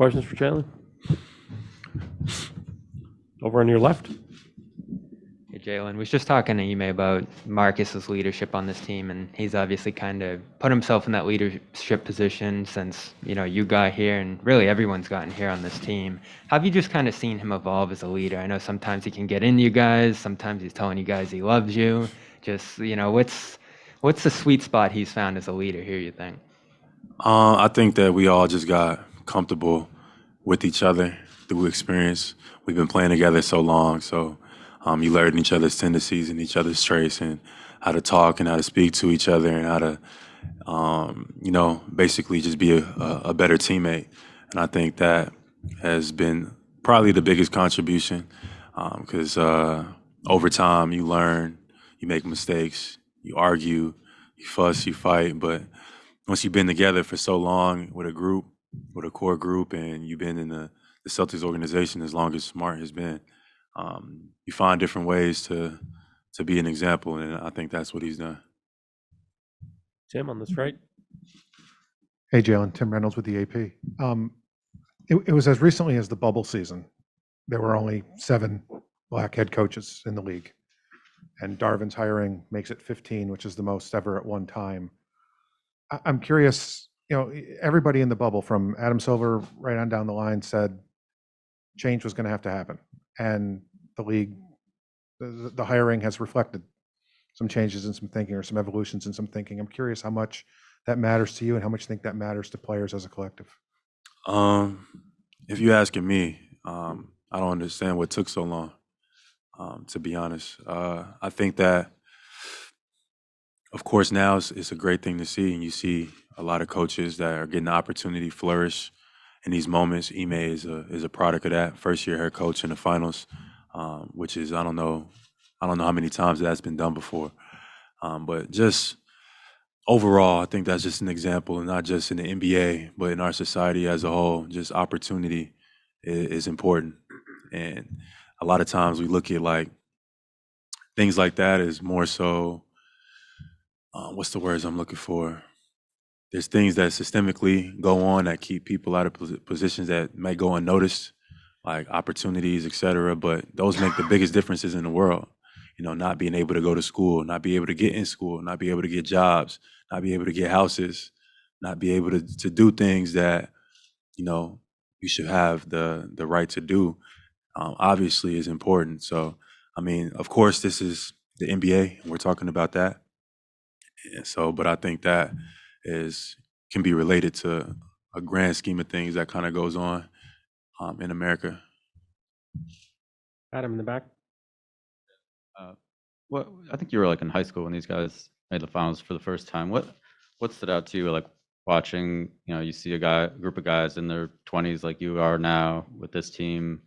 questions for Jaylen? Over on your left. Hey, Jaylen, was just talking to Ime about Marcus's leadership on this team, and he's obviously kind of put himself in that leadership position since, you got here, and really everyone's gotten here on this team. Have you just kind of seen him evolve as a leader? I know sometimes he can get into you guys, sometimes he's telling you guys he loves you. Just, what's the sweet spot he's found as a leader here, you think? I think that we all just got comfortable with each other through experience. We've been playing together so long, so you learn each other's tendencies and each other's traits and how to talk and how to speak to each other and how to, basically just be a better teammate. And I think that has been probably the biggest contribution because over time you learn, you make mistakes, you argue, you fuss, you fight, but once you've been together for so long with a group, with a core group, and you've been in the Celtics organization as long as Smart has been, you find different ways to be an example, and I think that's what he's done. Tim on this right. Hey, Jaylen, Tim Reynolds with the AP. It was as recently as the bubble season. There were only 7 black head coaches in the league, and Darvin's hiring makes it 15, which is the most ever at one time. I'm curious, everybody in the bubble from Adam Silver right on down the line said change was going to have to happen. And the league, the hiring has reflected some changes in some thinking or some evolutions in some thinking. I'm curious how much that matters to you and how much you think that matters to players as a collective. If you're asking me, I don't understand what took so long, to be honest. I think that, of course, now it's a great thing to see, and you see a lot of coaches that are getting the opportunity to flourish in these moments. Ime is a product of that. First year head coach in the finals, which is I don't know how many times that's been done before, but just overall, I think that's just an example, and not just in the NBA, but in our society as a whole. Just opportunity is important, and a lot of times we look at like things like that as more so. What's the words I'm looking for? There's things that systemically go on that keep people out of positions that might go unnoticed, like opportunities, et cetera. But those make the biggest differences in the world. Not being able to go to school, not be able to get in school, not be able to get jobs, not be able to get houses, not be able to do things that, you should have the right to do, obviously is important. So, of course, this is the NBA, and we're talking about that. And so, but I think that can be related to a grand scheme of things that kind of goes on in America. Adam in the back. Well, I think you were like in high school when these guys made the finals for the first time. What stood out to you, like watching? You see a group of guys in their 20s, like you are now, with this team,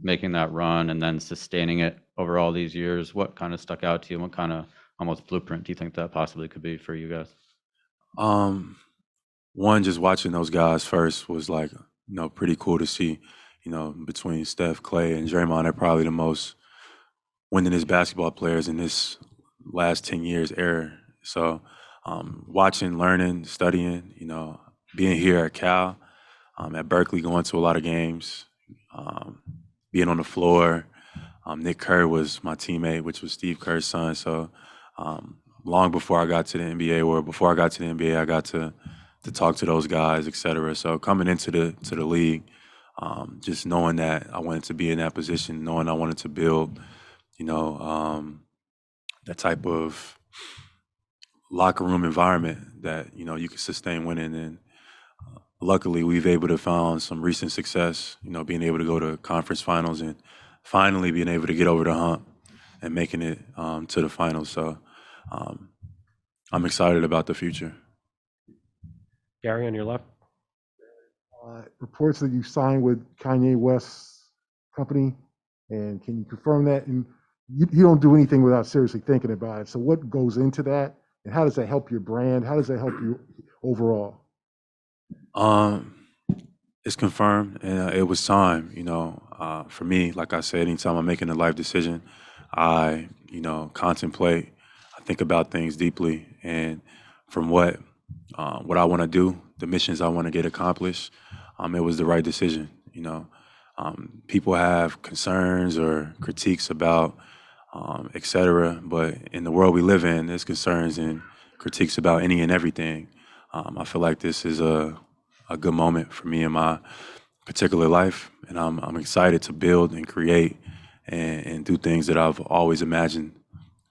making that run and then sustaining it over all these years. What kind of stuck out to you? And what kind of almost blueprint do you think that possibly could be for you guys? One, just watching those guys first was like, pretty cool to see. Between Steph, Clay, and Draymond, they're probably the most winningest basketball players in this last 10 years era. So watching, learning, studying, being here at Cal, at Berkeley, going to a lot of games, being on the floor. Nick Kerr was my teammate, which was Steve Kerr's son. So long before I got to the NBA, or before I got to the NBA, I got to talk to those guys, et cetera. So coming into the league, just knowing that I wanted to be in that position, knowing I wanted to build, that type of locker room environment that, you can sustain winning. And luckily, we've able to found some recent success, being able to go to conference finals and finally being able to get over the hump and making it to the finals. So I'm excited about the future. Gary on your left. Reports that you signed with Kanye West's company, and can you confirm that? And you don't do anything without seriously thinking about it. So what goes into that, and how does that help your brand? How does that help you overall? It's confirmed, and it was time. For me, like I said, anytime I'm making a life decision, I contemplate. I think about things deeply, and from what I want to do, the missions I want to get accomplished, it was the right decision. People have concerns or critiques about et cetera, but in the world we live in, there's concerns and critiques about any and everything. I feel like this is a good moment for me in my particular life, and I'm excited to build and create and do things that I've always imagined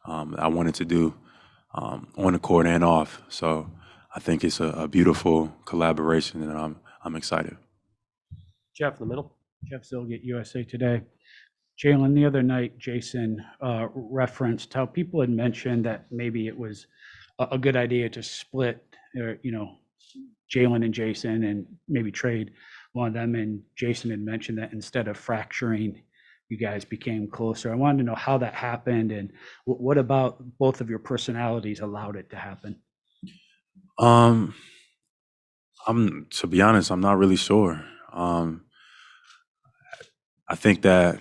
I wanted to do on the court and off. So I think it's a beautiful collaboration, and I'm excited. Jeff in the middle. Jeff Zilgate, USA Today. Jaylen, the other night, Jason referenced how people had mentioned that maybe it was a good idea to split, Jaylen and Jason and maybe trade one of them. And Jason had mentioned that instead of fracturing, you guys became closer. I wanted to know how that happened and what about both of your personalities allowed it to happen? To be honest, I'm not really sure. I think that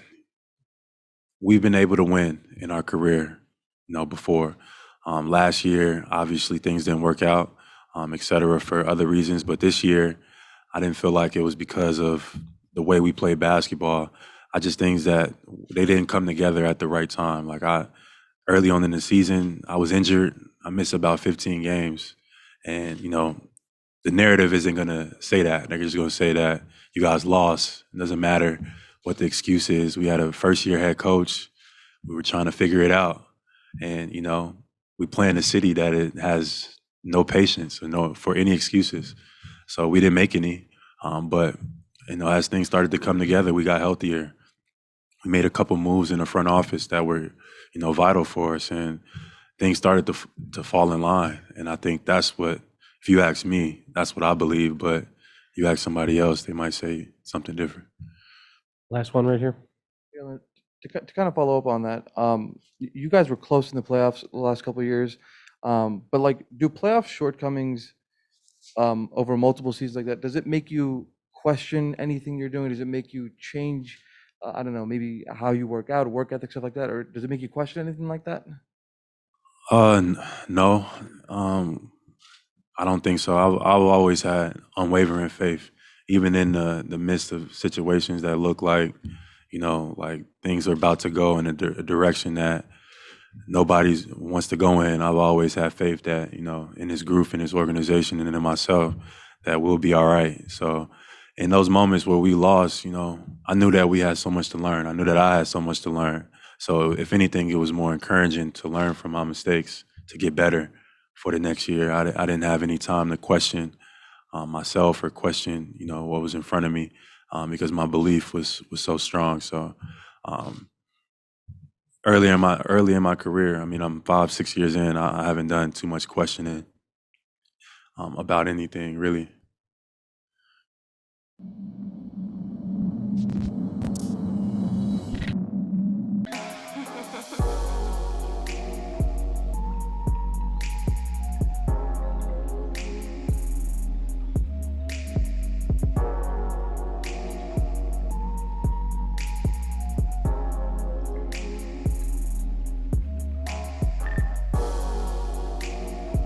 we've been able to win in our career, before. Last year, obviously things didn't work out, et cetera, for other reasons. But this year, I didn't feel like it was because of the way we played basketball. I just think that they didn't come together at the right time. Early on in the season, I was injured. I missed about 15 games. And, the narrative isn't going to say that. They're just going to say that you guys lost. It doesn't matter what the excuse is. We had a first-year head coach. We were trying to figure it out. And, we play in a city that it has no patience or for any excuses. So we didn't make any. But, as things started to come together, we got healthier. We made a couple moves in the front office that were, vital for us. And things started to fall in line. And I think that's what, if you ask me, that's what I believe. But you ask somebody else, they might say something different. Last one right here. To kind of follow up on that, you guys were close in the playoffs the last couple of years, but do playoff shortcomings over multiple seasons like that, does it make you question anything you're doing? Does it make you change, I don't know, maybe how you work out, work ethic, stuff like that, or does it make you question anything like that? No, I don't think so. I've always had unwavering faith, even in the midst of situations that look like, like things are about to go in a direction that nobody wants to go in. I've always had faith that, in this group, in this organization, and in myself, that we'll be all right. So in those moments where we lost, I knew that we had so much to learn. I knew that I had so much to learn. So if anything, it was more encouraging to learn from my mistakes, to get better for the next year. I didn't have any time to question myself or question, what was in front of me, because my belief was so strong. So early in my career, I'm 5-6 years in, I haven't done too much questioning about anything really.